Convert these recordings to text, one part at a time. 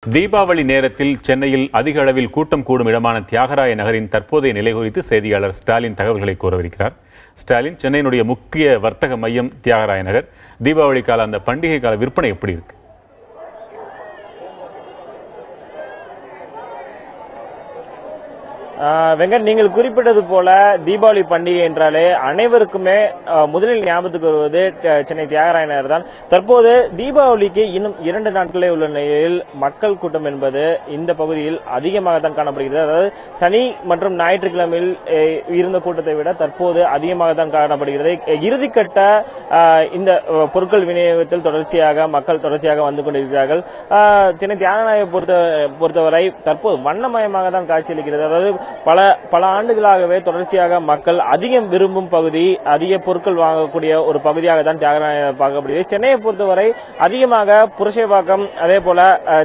தீபாவளி நேரத்தில் சென்னையில் அதிக அளவில் கூட்டம் கூடும் இடமான தியாகராய நகரின் தற்போதைய நிலை குறித்து செய்தியாளர் ஸ்டாலின் தகவல்களை கூறவிருக்கிறார். ஸ்டாலின், சென்னையினுடைய முக்கிய வர்த்தக மையம் தியாகராய நகர். தீபாவளி கால அந்த பண்டிகை கால விற்பனை எப்படி இருக்கு? வெங்கட், நீங்கள் குறிப்பிட்டது போல தீபாவளி பண்டிகை என்றாலே அனைவருக்குமே முதலில் ஞாபகத்துக்கு வருவது சென்னை தியாகராய நகர் தான். தற்போது தீபாவளிக்கு இன்னும் 2 நாட்களே உள்ள நிலையில் மக்கள் கூட்டம் என்பது இந்த பகுதியில் அதிகமாக தான் காணப்படுகிறது. அதாவது சனி மற்றும் ஞாயிற்றுக்கிழமையில் இருந்த கூட்டத்தை விட தற்போது அதிகமாக தான் காணப்படுகிறது. இறுதிக்கட்ட இந்த பொருட்கள் விநியோகத்தில் மக்கள் தொடர்ச்சியாக வந்து கொண்டிருக்கிறார்கள். சென்னை தியாகராய பொறுத்தவரை தற்போது வண்ணமயமாக தான் காட்சியளிக்கிறது. அதாவது பல ஆண்டுகளாகவே தொடர்ச்சியாக மக்கள் அதிகம் விரும்பும் பகுதி, அதிக பொருட்கள் வாங்கக்கூடிய ஒரு பகுதியாக தான் தியாகராய பார்க்கப்படுகிறது. சென்னையை பொறுத்தவரை அதிகமாக புரசைவாக்கம், அதே போல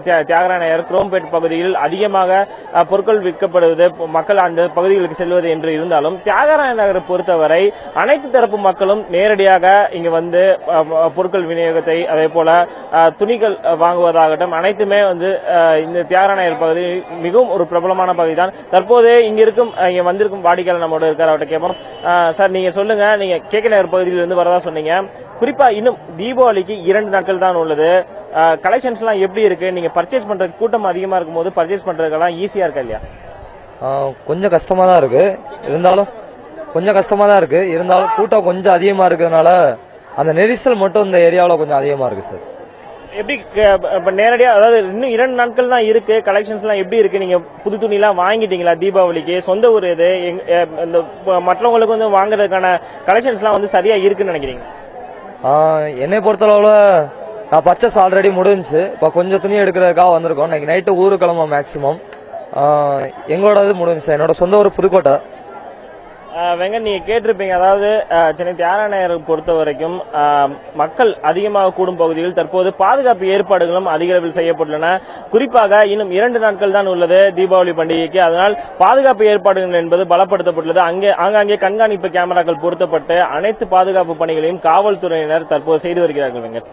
தியாகராய நகர், குரோம்பேட் பகுதியில் அதிகமாக பொருட்கள் விற்கப்படுவது, மக்கள் அந்த பகுதிகளுக்கு செல்வது என்று இருந்தாலும் தியாகராய நகரை பொறுத்தவரை அனைத்து தரப்பு மக்களும் நேரடியாக இங்கு வந்து பொருட்கள் விநியோகத்தை, அதே போல துணிகள் வாங்குவதாகட்டும் அனைத்துமே வந்து இந்த தியாகராய நகர் பகுதி மிகவும் ஒரு பிரபலமான பகுதி தான். தற்போது இங்க வந்திருக்கும் வாடிக்கையாளர் நம்மோட இருக்கார், அவர்கிட்ட கேட்போம். சார், நீங்க சொல்லுங்க, நீங்க கேகே நகர் பகுதியில் இருந்து வரதா சொன்னீங்க. குறிப்பா இன்னும் தீபாவளிக்கு 2 நாட்கள் தான் உள்ளது. கலெக்ஷன்ஸ் எல்லாம் எப்படி இருக்கு? நீங்க பர்ச்சேஸ் பண்ற கூட்டம் அதிகமா இருக்கும் போது பர்ச்சேஸ் பண்றதுக்கெல்லாம் ஈஸியா இருக்கா இல்லையா? கொஞ்சம் கஷ்டமா தான் இருக்கு. இருந்தாலும் கூட்டம் கொஞ்சம் அதிகமா இருக்கிறதுனால அந்த நெரிசல் மட்டும் இந்த ஏரியாவில் கொஞ்சம் அதிகமா இருக்கு சார். எப்படி நேரடியா, அதாவது இன்னும் 2 நாட்கள் தான் இருக்கு, கலெக்ஷன்ஸ் எல்லாம் எப்படி இருக்கு? நீங்க புது துணி எல்லாம் வாங்கிட்டீங்களா தீபாவளிக்கு? சொந்த ஊர் இது, இந்த மற்றவங்களுக்கு வந்து வாங்குறதுக்கான கலெக்ஷன்ஸ் எல்லாம் வந்து சரியா இருக்குன்னு நினைக்கிறீங்க? என்னை பொறுத்தளவுல நான் பர்ச்சேஸ் ஆல்ரெடி முடிஞ்சு, இப்ப கொஞ்சம் துணி எடுக்கிறதுக்காக வந்திருக்கோம். இன்னைக்கு நைட்டு ஊரு கிளம்ப மேக்சிமம் எங்களோட இது முடிஞ்சு. என்னோட சொந்த ஊர் புதுக்கோட்டை. வெங்கட், நீங்க கேட்டிருப்பீங்க, அதாவது சென்னை தியாகராய நகரை பொறுத்த வரைக்கும் மக்கள் அதிகமாக கூடும் பகுதியில் தற்போது பாதுகாப்பு ஏற்பாடுகளும் அதிக அளவில் செய்யப்பட்டுள்ளன. குறிப்பாக இன்னும் 2 நாட்கள் தான் உள்ளது தீபாவளி பண்டிகைக்கு. அதனால் பாதுகாப்பு ஏற்பாடுகள் என்பது பலப்படுத்தப்பட்டுள்ளது. ஆங்காங்கே கண்காணிப்பு கேமராக்கள் பொருத்தப்பட்டு அனைத்து பாதுகாப்பு பணிகளையும் காவல்துறையினர் தற்போது செய்து வருகிறார்கள். வெங்கட்.